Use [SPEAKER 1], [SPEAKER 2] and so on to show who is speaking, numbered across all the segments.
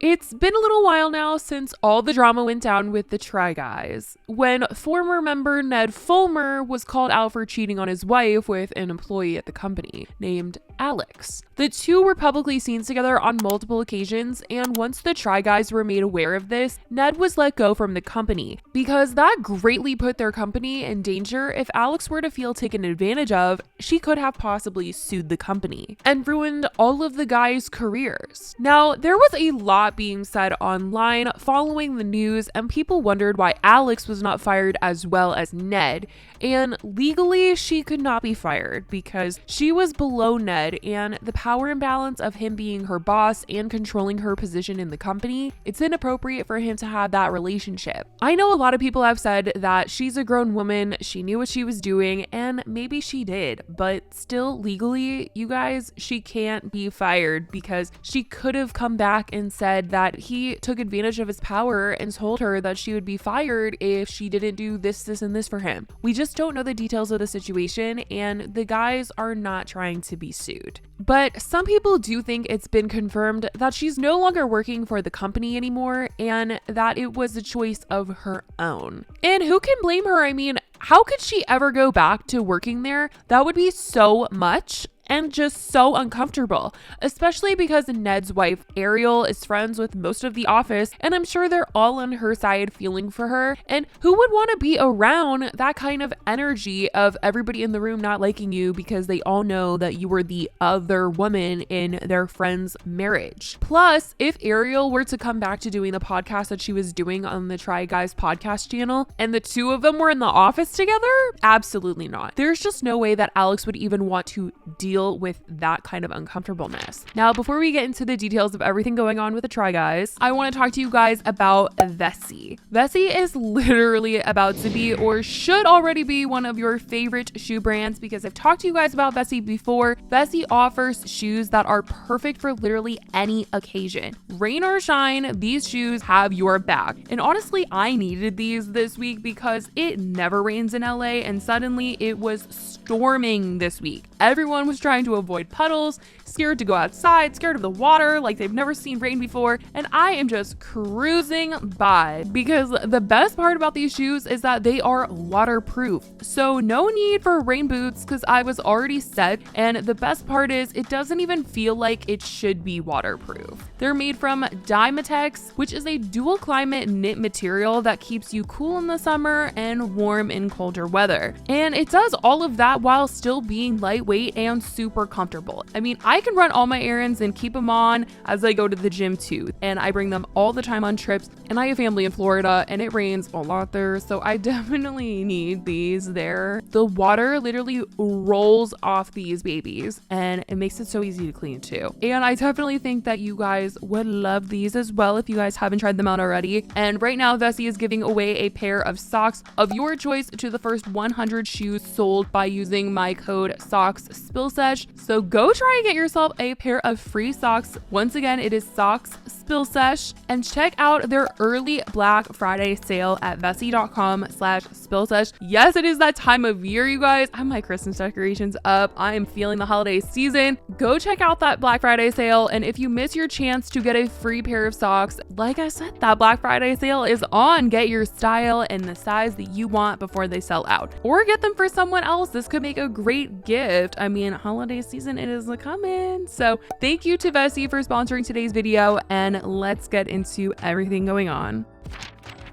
[SPEAKER 1] It's been a little while now since all the drama went down with the Try Guys, when former member Ned Fulmer was called out for cheating on his wife with an employee at the company named Alex. The two were publicly seen together on multiple occasions, and once the Try Guys were made aware of this, Ned was let go from the company because that greatly put their company in danger. If Alex were to feel taken advantage of, she could have possibly sued the company and ruined all of the guys' careers. Now, there was a lot being said online following the news, and people wondered why Alex was not fired as well as Ned. And legally, she could not be fired because she was below Ned, and the power imbalance of him being her boss and controlling her position in the company, it's inappropriate for him to have that relationship. I know a lot of people have said that she's a grown woman, she knew what she was doing, and maybe she did, but still legally, you guys, she can't be fired because she could have come back and said that he took advantage of his power and told her that she would be fired if she didn't do this, and this for him. We just don't know the details of the situation, and the guys are not trying to be sued. But some people do think it's been confirmed that she's no longer working for the company anymore and that it was a choice of her own. And who can blame her? I mean, how could she ever go back to working there? That would be so much and just so uncomfortable, especially because Ned's wife, Ariel, is friends with most of the office, and I'm sure they're all on her side feeling for her. And who would want to be around that kind of energy of everybody in the room not liking you because they all know that you were the other woman in their friend's marriage? Plus, if Ariel were to come back to doing the podcast that she was doing on the Try Guys podcast channel, and the two of them were in the office together, absolutely not. There's just no way that Alex would even want to deal with that kind of uncomfortableness. Now, before we get into the details of everything going on with the Try Guys, I want to talk to you guys about Vessi. Vessi is literally about to be, or should already be, one of your favorite shoe brands because I've talked to you guys about Vessi before. Vessi offers shoes that are perfect for literally any occasion. Rain or shine, these shoes have your back. And honestly, I needed these this week because it never rains in LA, and suddenly it was storming this week. Everyone was trying to avoid puddles, scared to go outside, scared of the water, like they've never seen rain before, and I am just cruising by because the best part about these shoes is that they are waterproof. So no need for rain boots because I was already set, and the best part is it doesn't even feel like it should be waterproof. They're made from Dymatex, which is a dual climate knit material that keeps you cool in the summer and warm in colder weather. And it does all of that while still being lightweight and super comfortable. I mean, I can run all my errands and keep them on as I go to the gym too, and I bring them all the time on trips, and I have family in Florida and it rains a lot there, so I definitely need these there. The water literally rolls off these babies and it makes it so easy to clean too. And I definitely think that you guys would love these as well if you guys haven't tried them out already. And right now, Vessi is giving away a pair of socks of your choice to the first 100 shoes sold by using my code SOCKSSPILLSESH. So go try and get yourself a pair of free socks. Once again, it is SOCKSSPILLSESH, and check out their early Black Friday sale at vessi.com/spillsesh. Yes, it is that time of year, you guys. I have my Christmas decorations up. I am feeling the holiday season. Go check out that Black Friday sale, and if you miss your chance to get a free pair of socks, like I said, that Black Friday sale is on. Get your style and the size that you want before they sell out, or get them for someone else. This could make a great gift. I mean, holiday season, it is coming. So thank you to Vessi for sponsoring today's video, and let's get into everything going on.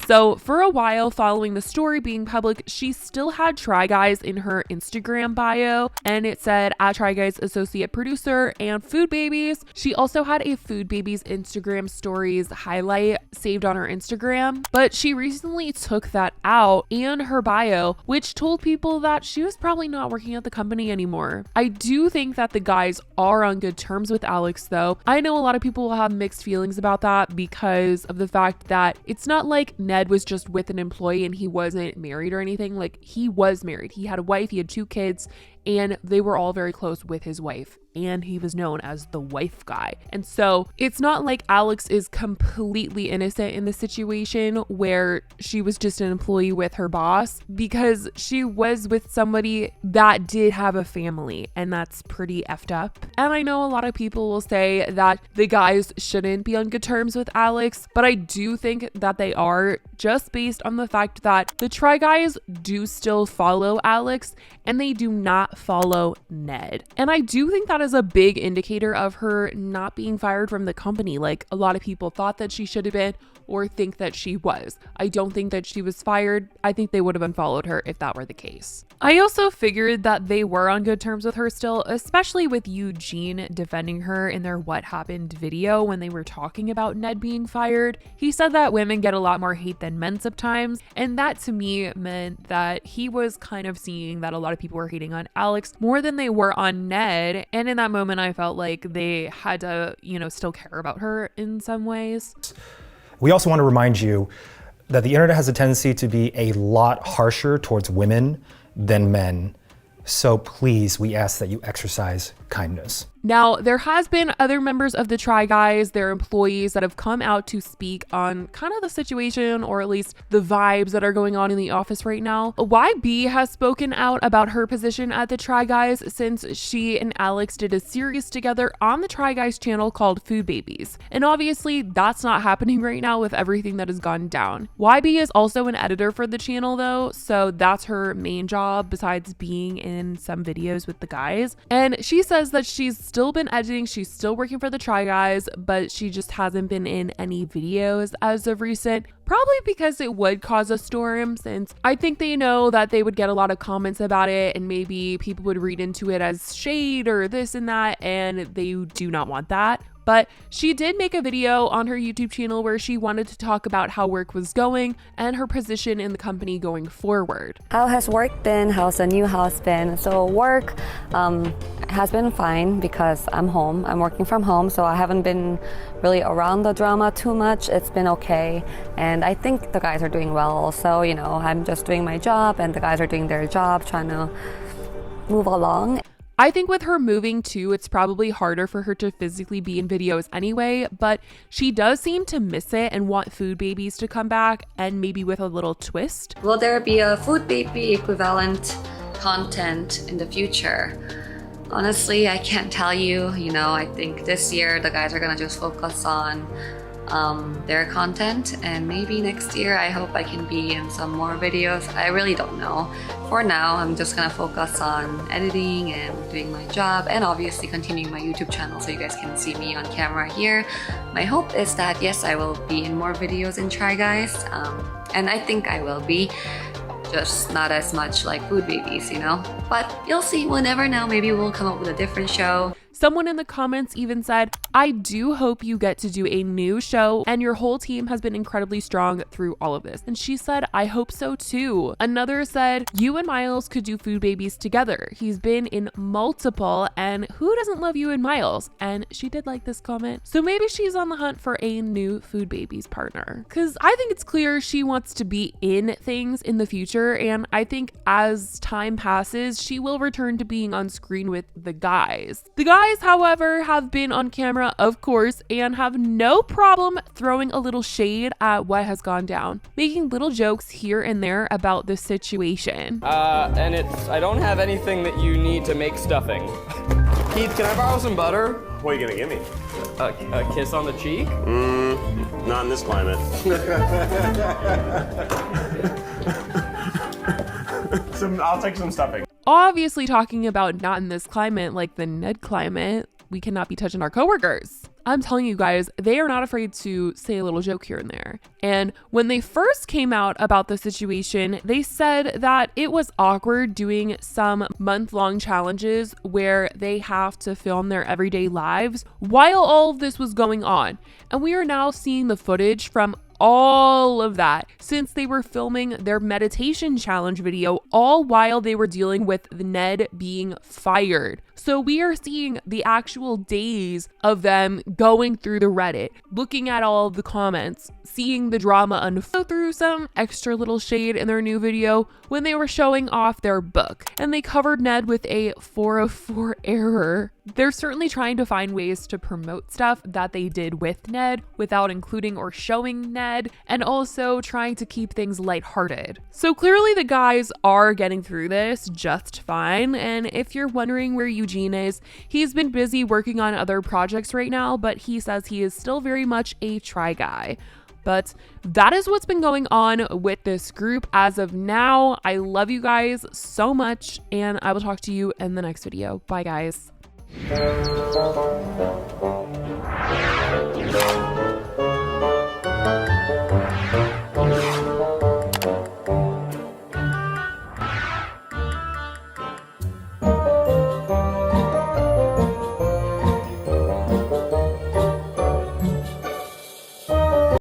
[SPEAKER 1] So for a while following the story being public, she still had Try Guys in her Instagram bio, and it said at Try Guys associate producer and Food Babies. She also had a Food Babies Instagram stories highlight saved on her Instagram, but she recently took that out and her bio, which told people that she was probably not working at the company anymore. I do think that the guys are on good terms with Alex though. I know a lot of people will have mixed feelings about that because of the fact that it's not like Ned was just with an employee and he wasn't married or anything. Like, he was married. He had a wife, he had 2 kids, and they were all very close with his wife, and he was known as the wife guy. And so it's not like Alex is completely innocent in the situation where she was just an employee with her boss, because she was with somebody that did have a family, and that's pretty effed up. And I know a lot of people will say that the guys shouldn't be on good terms with Alex, but I do think that they are, just based on the fact that the Try Guys do still follow Alex and they do not follow Ned. And I do think that is a big indicator of her not being fired from the company, like a lot of people thought that she should have been or think that she was. I don't think that she was fired. I think they would have unfollowed her if that were the case. I also figured that they were on good terms with her still, especially with Eugene defending her in their What Happened video when they were talking about Ned being fired. He said that women get a lot more hate than men sometimes, and that to me meant that he was kind of seeing that a lot of people were hating on Alex more than they were on Ned, and in that moment I felt like they had to, still care about her in some ways.
[SPEAKER 2] We also want to remind you that the internet has a tendency to be a lot harsher towards women than men. So please, we ask that you exercise kindness.
[SPEAKER 1] Now, there has been other members of the Try Guys, their employees, that have come out to speak on kind of the situation, or at least the vibes that are going on in the office right now. YB has spoken out about her position at the Try Guys since she and Alex did a series together on the Try Guys channel called Food Babies. And obviously that's not happening right now with everything that has gone down. YB is also an editor for the channel though, so that's her main job besides being in some videos with the guys. And she says that she's still been editing, she's still working for the Try Guys, but she just hasn't been in any videos as of recent, probably because it would cause a storm, since I think they know that they would get a lot of comments about it and maybe people would read into it as shade or this and that, and they do not want that. But she did make a video on her YouTube channel where she wanted to talk about how work was going and her position in the company going forward.
[SPEAKER 3] How has work been? How's the new house been? So work has been fine because I'm home. I'm working from home, so I haven't been really around the drama too much. It's been okay. And I think the guys are doing well also. I'm just doing my job and the guys are doing their job, trying to move along.
[SPEAKER 1] I think with her moving too, it's probably harder for her to physically be in videos anyway, but she does seem to miss it and want Food Babies to come back, and maybe with a little twist.
[SPEAKER 3] Will there be a Food Baby equivalent content in the future? Honestly, I can't tell you. I think this year the guys are gonna just focus on their content, and maybe next year I hope I can be in some more videos. I really don't know. For now, I'm just gonna focus on editing and doing my job, and obviously continuing my YouTube channel so you guys can see me on camera here. My hope is that yes, I will be in more videos in Try Guys, and I think I will be, just not as much like Food Babies, but you'll see. We'll never know. Maybe we'll come up with a different show.
[SPEAKER 1] Someone in the comments even said, I do hope you get to do a new show, and your whole team has been incredibly strong through all of this. And she said, I hope so too. Another said, you and Miles could do Food Babies together. He's been in multiple, and who doesn't love you and Miles? And she did like this comment. So maybe she's on the hunt for a new Food Babies partner. Cause I think it's clear she wants to be in things in the future. And I think as time passes, she will return to being on screen with the guys. The guys, however, have been on camera, of course, and have no problem throwing a little shade at what has gone down, making little jokes here and there about the situation.
[SPEAKER 4] And I don't have anything that you need to make stuffing. Keith, can I borrow some butter?
[SPEAKER 5] What are you gonna give me?
[SPEAKER 4] A kiss on the cheek?
[SPEAKER 5] Not in this climate. I'll take some stuffing.
[SPEAKER 1] Obviously talking about not in this climate, like the Ned climate, we cannot be touching our coworkers. I'm telling you guys, they are not afraid to say a little joke here and there. And when they first came out about the situation, they said that it was awkward doing some month-long challenges where they have to film their everyday lives while all of this was going on. And we are now seeing the footage from all of that since they were filming their meditation challenge video, all while they were dealing with Ned being fired. So we are seeing the actual days of them going through the Reddit, looking at all of the comments, seeing the drama unfold through some extra little shade in their new video when they were showing off their book. And they covered Ned with a 404 error. They're certainly trying to find ways to promote stuff that they did with Ned without including or showing Ned, and also trying to keep things lighthearted. So clearly the guys are getting through this just fine, and if you're wondering where Eugene is, he's been busy working on other projects right now, but he says he is still very much a try guy. But that is what's been going on with this group as of now. I love you guys so much, and I will talk to you in the next video. Bye, guys.